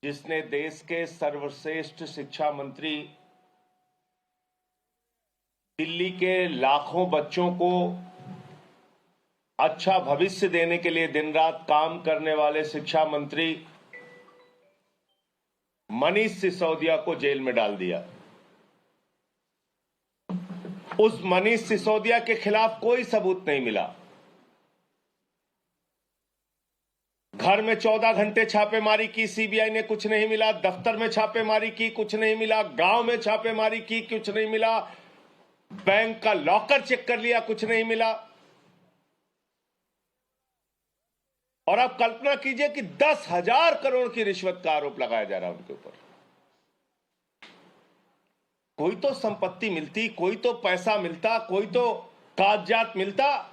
जिसने देश के सर्वश्रेष्ठ शिक्षा मंत्री दिल्ली के लाखों बच्चों को अच्छा भविष्य देने के लिए दिन रात काम करने वाले शिक्षा मंत्री मनीष सिसोदिया को जेल में डाल दिया। उस मनीष सिसोदिया के खिलाफ कोई सबूत नहीं मिला। घर में 14 घंटे छापेमारी की सीबीआई ने, कुछ नहीं मिला। दफ्तर में छापेमारी की, कुछ नहीं मिला। गांव में छापेमारी की, कुछ नहीं मिला। बैंक का लॉकर चेक कर लिया, कुछ नहीं मिला। और आप कल्पना कीजिए कि 10,000 करोड़ की रिश्वत का आरोप लगाया जा रहा है उनके ऊपर। कोई तो संपत्ति मिलती, कोई तो पैसा मिलता, कोई तो कागजात मिलता,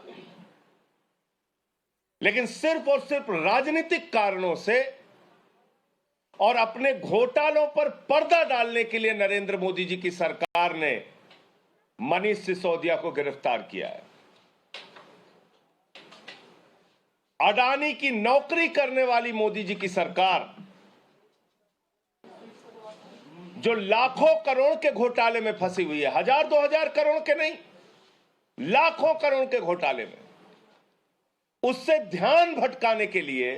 लेकिन सिर्फ और सिर्फ राजनीतिक कारणों से और अपने घोटालों पर पर्दा डालने के लिए नरेंद्र मोदी जी की सरकार ने मनीष सिसोदिया को गिरफ्तार किया है। अडानी की नौकरी करने वाली मोदी जी की सरकार, जो लाखों करोड़ के घोटाले में फंसी हुई है, 1,000-2,000 करोड़ के नहीं, लाखों करोड़ के घोटाले में, उससे ध्यान भटकाने के लिए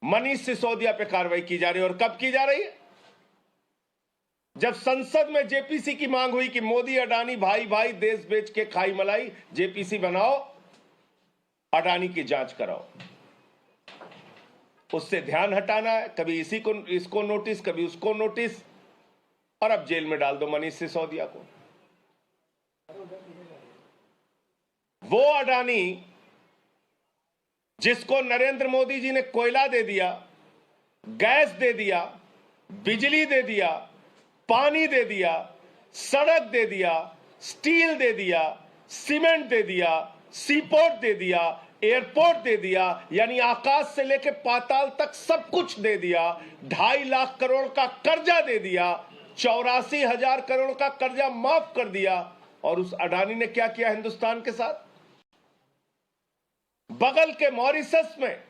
मनीष सिसोदिया पे कार्रवाई की जा रही है। और कब की जा रही है? जब संसद में जेपीसी की मांग हुई कि मोदी अडानी भाई भाई, देश बेच के खाई मलाई, जेपीसी बनाओ, अडानी की जांच कराओ। उससे ध्यान हटाना है, कभी इसी को, इसको नोटिस, कभी उसको नोटिस, और अब जेल में डाल दो मनीष सिसोदिया को। वो अडानी जिसको नरेंद्र मोदी जी ने कोयला दे दिया, गैस दे दिया, बिजली दे दिया, पानी दे दिया, सड़क दे दिया, स्टील दे दिया, सीमेंट दे दिया, सीपोर्ट दे दिया, एयरपोर्ट दे दिया, यानी आकाश से लेकर पाताल तक सब कुछ दे दिया। 2.5 लाख करोड़ का कर्जा दे दिया, 84,000 करोड़ का कर्जा माफ कर दिया। और उस अडानी ने क्या किया हिंदुस्तान के साथ? बगल के मॉरिशस में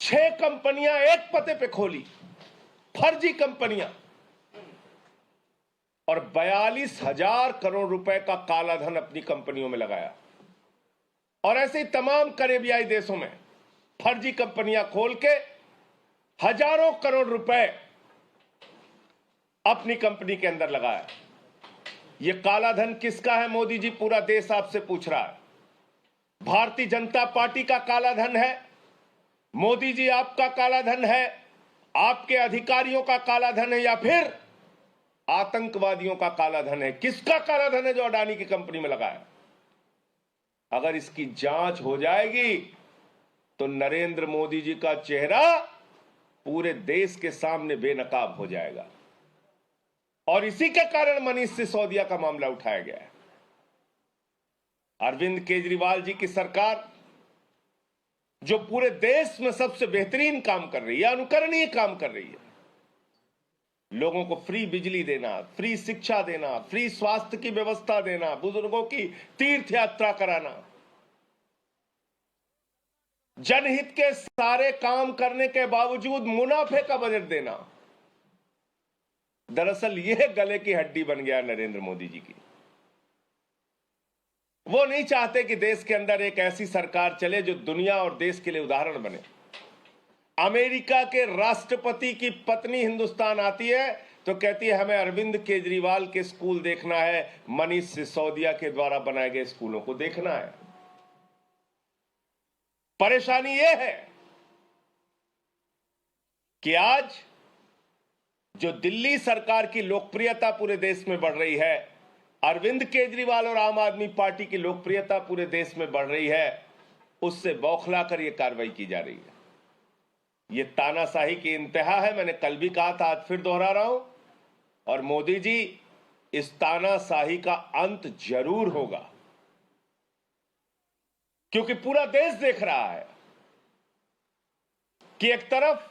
6 कंपनियां एक पते पे खोली, फर्जी कंपनियां, और 42,000 करोड़ रुपए का काला धन अपनी कंपनियों में लगाया। और ऐसे ही तमाम करेबियाई देशों में फर्जी कंपनियां खोल के हजारों करोड़ रुपए अपनी कंपनी के अंदर लगाया। यह काला धन किसका है मोदी जी? पूरा देश आपसे पूछ रहा है। भारतीय जनता पार्टी का काला धन है? मोदी जी आपका काला धन है? आपके अधिकारियों का काला धन है? या फिर आतंकवादियों का काला धन है? किसका काला धन है जो अडानी की कंपनी में लगाया? अगर इसकी जांच हो जाएगी तो नरेंद्र मोदी जी का चेहरा पूरे देश के सामने बेनकाब हो जाएगा। और इसी के कारण मनीष सिसोदिया का मामला उठाया गया है। अरविंद केजरीवाल जी की सरकार, जो पूरे देश में सबसे बेहतरीन काम कर रही है, अनुकरणीय काम कर रही है, लोगों को फ्री बिजली देना, फ्री शिक्षा देना, फ्री स्वास्थ्य की व्यवस्था देना, बुजुर्गों की तीर्थ यात्रा कराना, जनहित के सारे काम करने के बावजूद मुनाफे का बजट देना, दरअसल यह गले की हड्डी बन गया नरेंद्र मोदी जी की। वो नहीं चाहते कि देश के अंदर एक ऐसी सरकार चले जो दुनिया और देश के लिए उदाहरण बने। अमेरिका के राष्ट्रपति की पत्नी हिंदुस्तान आती है तो कहती है हमें अरविंद केजरीवाल के स्कूल देखना है, मनीष सिसोदिया के द्वारा बनाए गए स्कूलों को देखना है। परेशानी यह है कि आज जो दिल्ली सरकार की लोकप्रियता पूरे देश में बढ़ रही है, अरविंद केजरीवाल और आम आदमी पार्टी की लोकप्रियता पूरे देश में बढ़ रही है, उससे बौखलाकर यह कार्रवाई की जा रही है। यह तानाशाही की इंतहा है। मैंने कल भी कहा था, आज फिर दोहरा रहा हूं। और मोदी जी, इस तानाशाही का अंत जरूर होगा, क्योंकि पूरा देश देख रहा है कि एक तरफ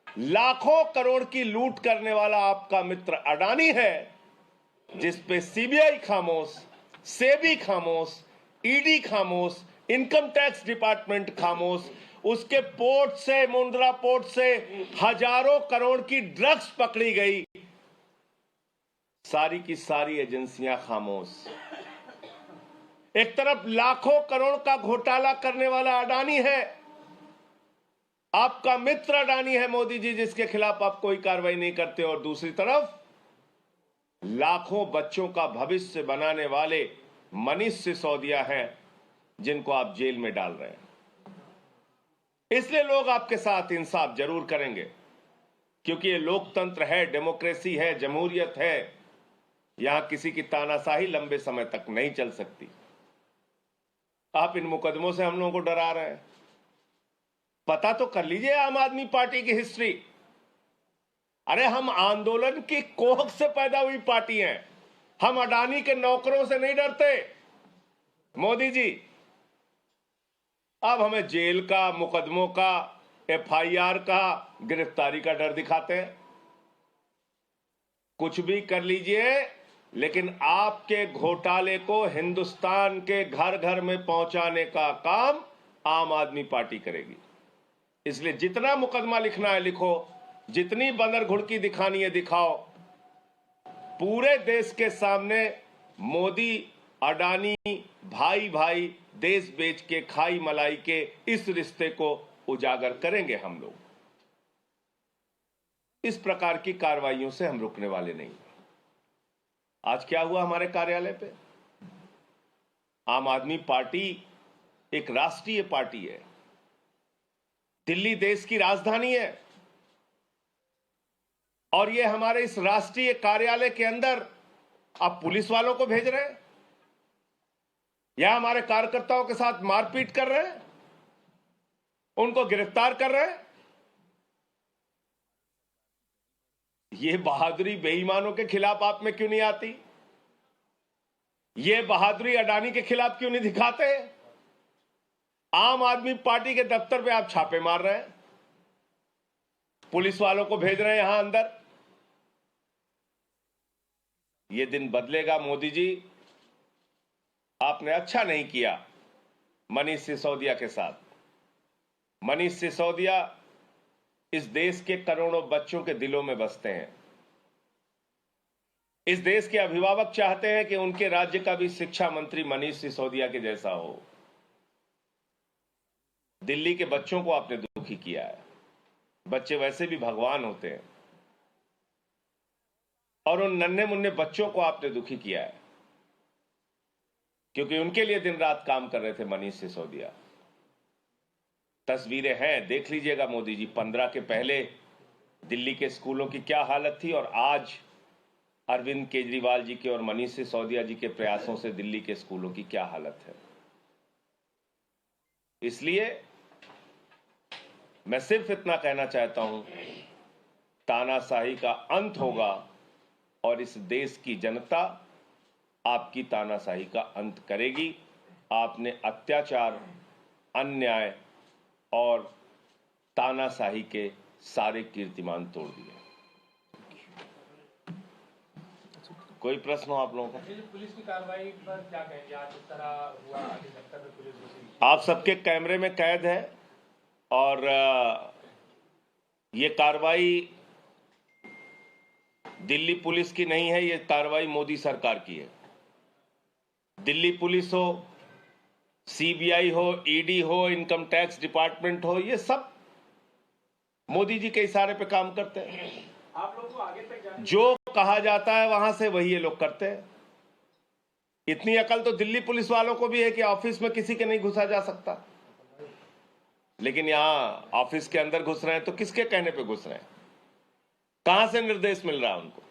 लाखों करोड़ की लूट करने वाला आपका मित्र अडानी है, जिस पे सीबीआई खामोश, सेबी खामोश, ईडी खामोश, इनकम टैक्स डिपार्टमेंट खामोश, उसके पोर्ट से, मुंद्रा पोर्ट से हजारों करोड़ की ड्रग्स पकड़ी गई। सारी की सारी एजेंसियां खामोश। एक तरफ लाखों करोड़ का घोटाला करने वाला अडानी है, आपका मित्र अडानी है मोदी जी, जिसके खिलाफ आप कोई कार्रवाई नहीं करते, और दूसरी तरफ लाखों बच्चों का भविष्य बनाने वाले मनीष सिसोदिया हैं, जिनको आप जेल में डाल रहे हैं। इसलिए लोग आपके साथ इंसाफ जरूर करेंगे, क्योंकि ये लोकतंत्र है, डेमोक्रेसी है, जमहूरियत है। यहां किसी की तानाशाही लंबे समय तक नहीं चल सकती। आप इन मुकदमों से हम लोगों को डरा रहे हैं। पता तो कर लीजिए आम आदमी पार्टी की हिस्ट्री। अरे हम आंदोलन की कोख से पैदा हुई पार्टी हैं। हम अडानी के नौकरों से नहीं डरते। मोदी जी अब हमें जेल का, मुकदमों का, एफआईआर का, गिरफ्तारी का डर दिखाते हैं। कुछ भी कर लीजिए, लेकिन आपके घोटाले को हिंदुस्तान के घर घर में पहुंचाने का काम आम आदमी पार्टी करेगी। इसलिए जितना मुकदमा लिखना है लिखो, जितनी बंदर घुड़की दिखानी है दिखाओ। पूरे देश के सामने मोदी अडानी भाई भाई देश बेच के खाई मलाई के इस रिश्ते को उजागर करेंगे हम लोग। इस प्रकार की कार्रवाइयों से हम रुकने वाले नहीं। आज क्या हुआ हमारे कार्यालय पे? आम आदमी पार्टी एक राष्ट्रीय पार्टी है। दिल्ली देश की राजधानी है, और ये हमारे इस राष्ट्रीय कार्यालय के अंदर आप पुलिस वालों को भेज रहे हैं या हमारे कार्यकर्ताओं के साथ मारपीट कर रहे हैं, उनको गिरफ्तार कर रहे हैं। ये बहादुरी बेईमानों के खिलाफ आप में क्यों नहीं आती? ये बहादुरी अडानी के खिलाफ क्यों नहीं दिखाते? आम आदमी पार्टी के दफ्तर पे आप छापे मार रहे हैं, पुलिस वालों को भेज रहे हैं यहां अंदर। ये दिन बदलेगा मोदी जी। आपने अच्छा नहीं किया मनीष सिसोदिया के साथ। मनीष सिसोदिया इस देश के करोड़ों बच्चों के दिलों में बसते हैं। इस देश के अभिभावक चाहते हैं कि उनके राज्य का भी शिक्षा मंत्री मनीष सिसोदिया के जैसा हो। दिल्ली के बच्चों को आपने दुखी किया है। बच्चे वैसे भी भगवान होते हैं, और उन नन्हे मुन्ने बच्चों को आपने दुखी किया है, क्योंकि उनके लिए दिन रात काम कर रहे थे मनीष सिसोदिया। तस्वीरें हैं, देख लीजिएगा मोदी जी। 15 के पहले दिल्ली के स्कूलों की क्या हालत थी, और आज अरविंद केजरीवाल जी के और मनीष सिसोदिया जी के प्रयासों से दिल्ली के स्कूलों की क्या हालत है। इसलिए मैं सिर्फ इतना कहना चाहता हूं, तानाशाही का अंत होगा, और इस देश की जनता आपकी तानाशाही का अंत करेगी। आपने अत्याचार, अन्याय और तानाशाही के सारे कीर्तिमान तोड़ दिए। कोई प्रश्न हो आप लोगों का? पुलिस की कार्रवाई पर क्या कहेंगे? आज इस तरह हुआ आगे दफ्तर में पुलिस घुसी। आप सबके कैमरे में कैद है, और ये कार्रवाई दिल्ली पुलिस की नहीं है, ये कार्रवाई मोदी सरकार की है। दिल्ली पुलिस हो, सीबीआई हो, ईडी हो, इनकम टैक्स डिपार्टमेंट हो, ये सब मोदी जी के इशारे पे काम करते हैं। आप लोग को आगे तक जाने जो कहा जाता है वहां से वही ये लोग करते हैं। इतनी अकल तो दिल्ली पुलिस वालों को भी है कि ऑफिस में किसी के नहीं घुसा जा सकता, लेकिन यहां ऑफिस के अंदर घुस रहे हैं तो किसके कहने पे घुस रहे हैं? कहां से निर्देश मिल रहा है उनको?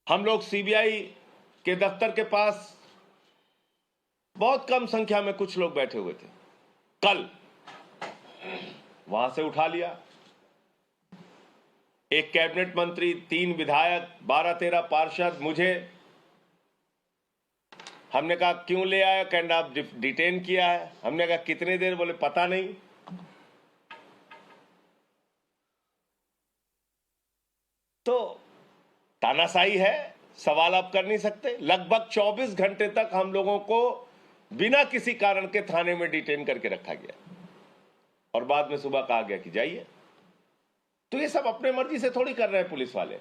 हम लोग सीबीआई के दफ्तर के पास बहुत कम संख्या में कुछ लोग बैठे हुए थे। कल वहां से उठा लिया। एक कैबिनेट मंत्री, 3 विधायक, 12-13 पार्षद, मुझे हमने कहा क्यों ले आया? कहना आप डिटेन किया है। हमने कहा कितनी देर? बोले पता नहीं। तो तानाशाही है, सवाल आप कर नहीं सकते। लगभग 24 घंटे तक हम लोगों को बिना किसी कारण के थाने में डिटेन करके रखा गया और बाद में सुबह कहा गया कि जाइए। तो ये सब अपने मर्जी से थोड़ी कर रहे हैं पुलिस वाले,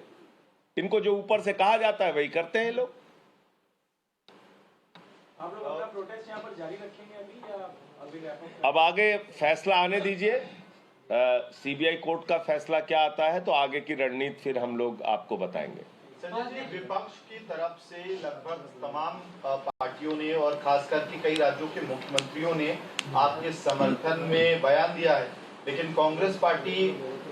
इनको जो ऊपर से कहा जाता है वही करते हैं लोग। आप लोग अपना प्रोटेस्ट यहाँ पर जारी रखेंगे अभी या अभी अब आगे फैसला आने दीजिए, सीबीआई कोर्ट का फैसला क्या आता है तो आगे की रणनीति फिर हम लोग आपको बताएंगे। संजय जी, विपक्ष की तरफ से लगभग तमाम पार्टियों ने और खासकर के कई राज्यों के मुख्यमंत्रियों ने आपके समर्थन में बयान दिया है, लेकिन कांग्रेस पार्टी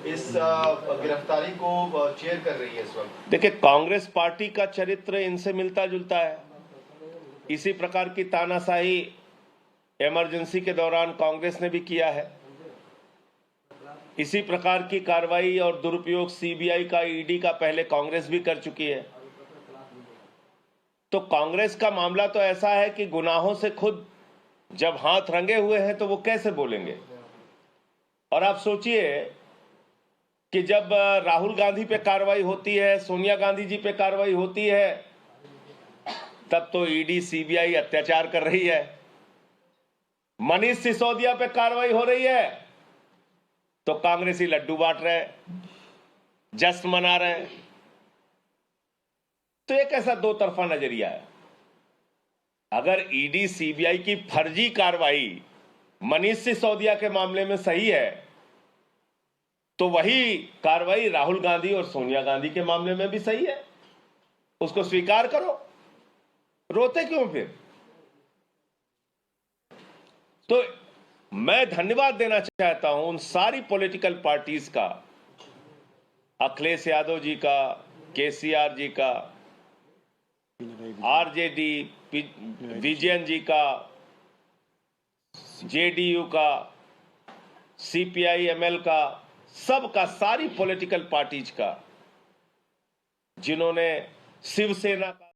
इस गिरफ्तारी को चेयर कर रही है इस वक्त। देखिए, कांग्रेस पार्टी का चरित्र इनसे मिलता जुलता है। इसी प्रकार की तानाशाही इमरजेंसी के दौरान कांग्रेस ने भी किया है। इसी प्रकार की कार्रवाई और दुरुपयोग सीबीआई का, ईडी का पहले कांग्रेस भी कर चुकी है। तो कांग्रेस का मामला तो ऐसा है कि गुनाहों से खुद जब हाथ रंगे हुए हैं तो वो कैसे बोलेंगे। और आप सोचिए कि जब राहुल गांधी पे कार्रवाई होती है, सोनिया गांधी जी पे कार्रवाई होती है, तब तो ईडी सीबीआई अत्याचार कर रही है। मनीष सिसोदिया पे कार्रवाई हो रही है तो कांग्रेसी लड्डू बांट रहे हैं, जश्न मना रहे हैं। तो एक ऐसा दो तरफा नजरिया है। अगर ईडी सीबीआई की फर्जी कार्रवाई मनीष सिसोदिया के मामले में सही है तो वही कार्रवाई राहुल गांधी और सोनिया गांधी के मामले में भी सही है। उसको स्वीकार करो, रोते क्यों फिर। तो मैं धन्यवाद देना चाहता हूं उन सारी पॉलिटिकल पार्टीज का, अखिलेश यादव जी का, केसीआर जी का, आरजेडी विजयन जी का, जेडीयू का, सीपीआई एमएल का, सबका, सारी पॉलिटिकल पार्टीज का, जिन्होंने शिवसेना का